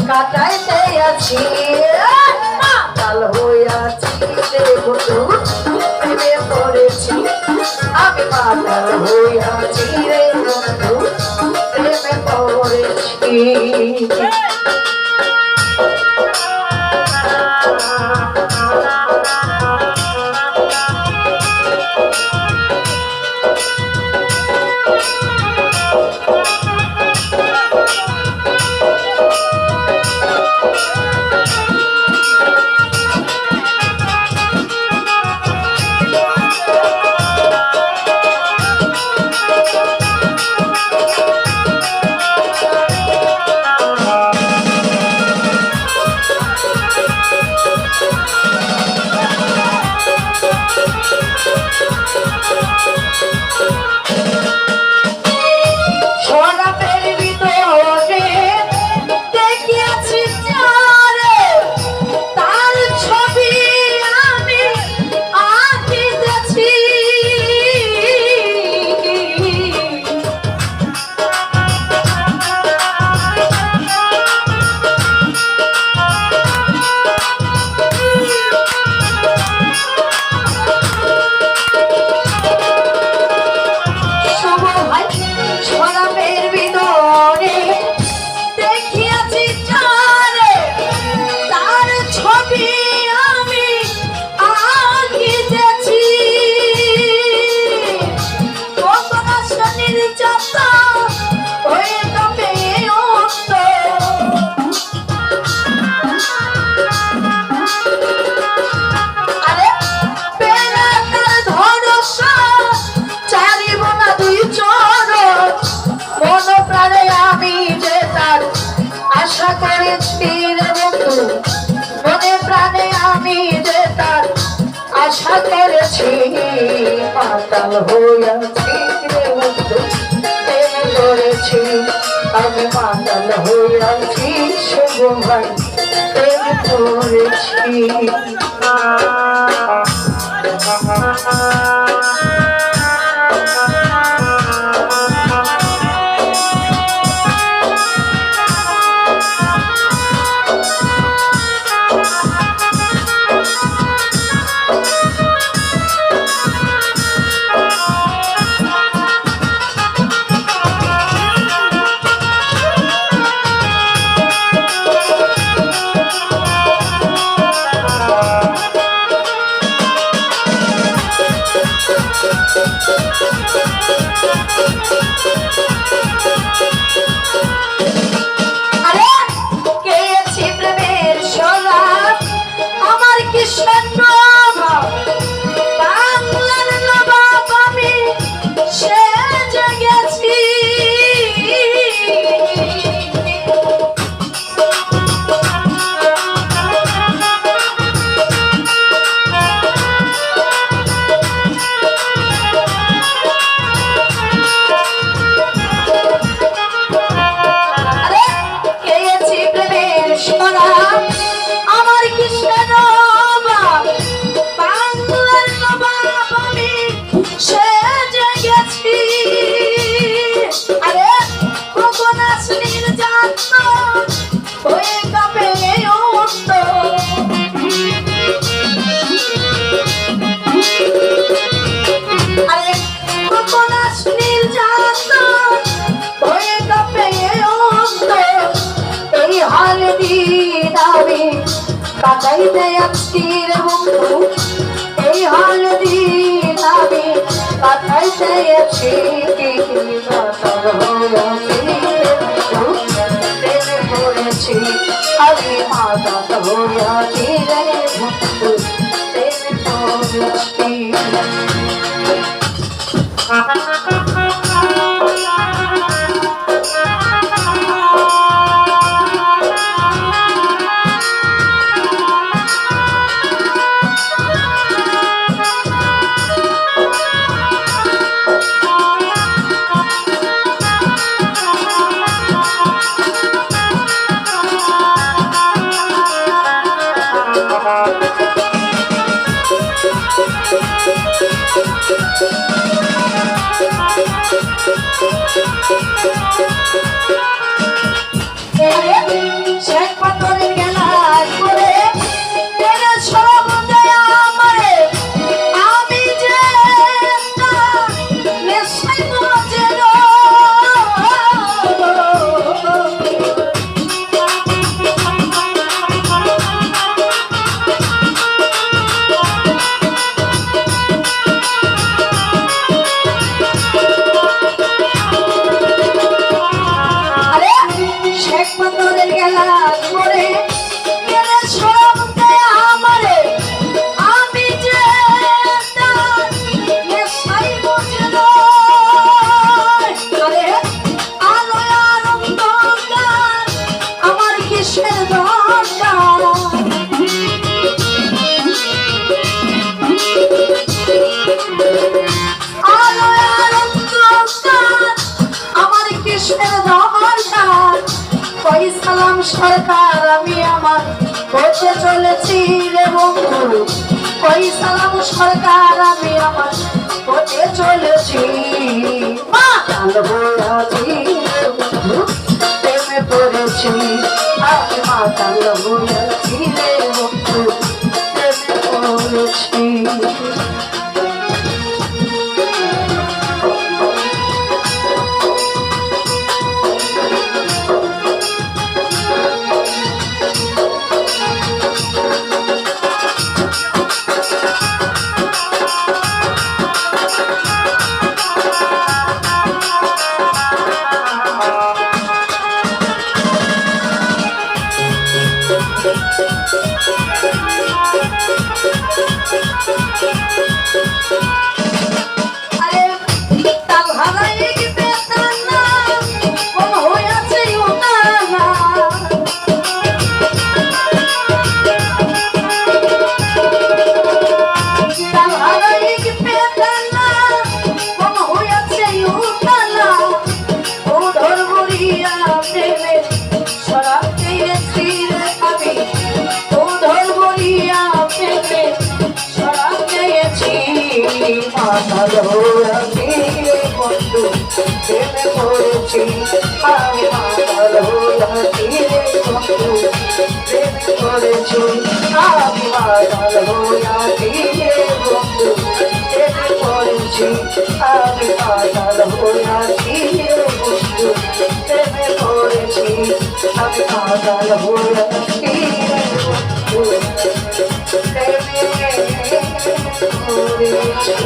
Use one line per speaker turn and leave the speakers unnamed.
কাটাইতে আছি কাল হইয়াছি রে বন্ধু প্রেমে পড়েছি আমি পাগল হইয়াছি রে বন্ধু প্রেমে পড়েছি আশা করেছি রে বন্ধু মনে প্রাণে আমি যে তার আশা করেছি পাতাল হইয়াছি রে বন্ধু প্রেমে পড়েছি আমি পাতাল হইয়াছি শুভ ভাই প্রেমে পড়েছি পাতাইতে আসছি রে বন্ধু এই হলদিন আমি পাতাইতে আসছি মাতাল হইয়াছি প্রেমে পড়েছি আমি মাতাল হইয়াছি রে বন্ধু প্রেমে পড়েছি সালাম সরকার আমি আমার হতে চলেছি রে বন্ধু কই সালাম সরকার আমি আমার হতে চলেছি মাতাল হইয়াছি রে বন্ধু প্রেমে পড়েছি আমি মাতাল হইয়াছি রে বন্ধু প্রেমে পড়েছি মাতাল হইয়াছি রে বন্ধু প্রেমে পড়েছি আমি মাতাল হইয়াছি রে বন্ধু প্রেমে পড়েছি আমি মাতাল হইয়াছি রে বন্ধু প্রেমে পড়েছি আমি মাতাল হইয়াছি রে বন্ধু প্রেমে পড়েছি আমি মাতাল হইয়াছি রে বন্ধু প্রেমে পড়েছি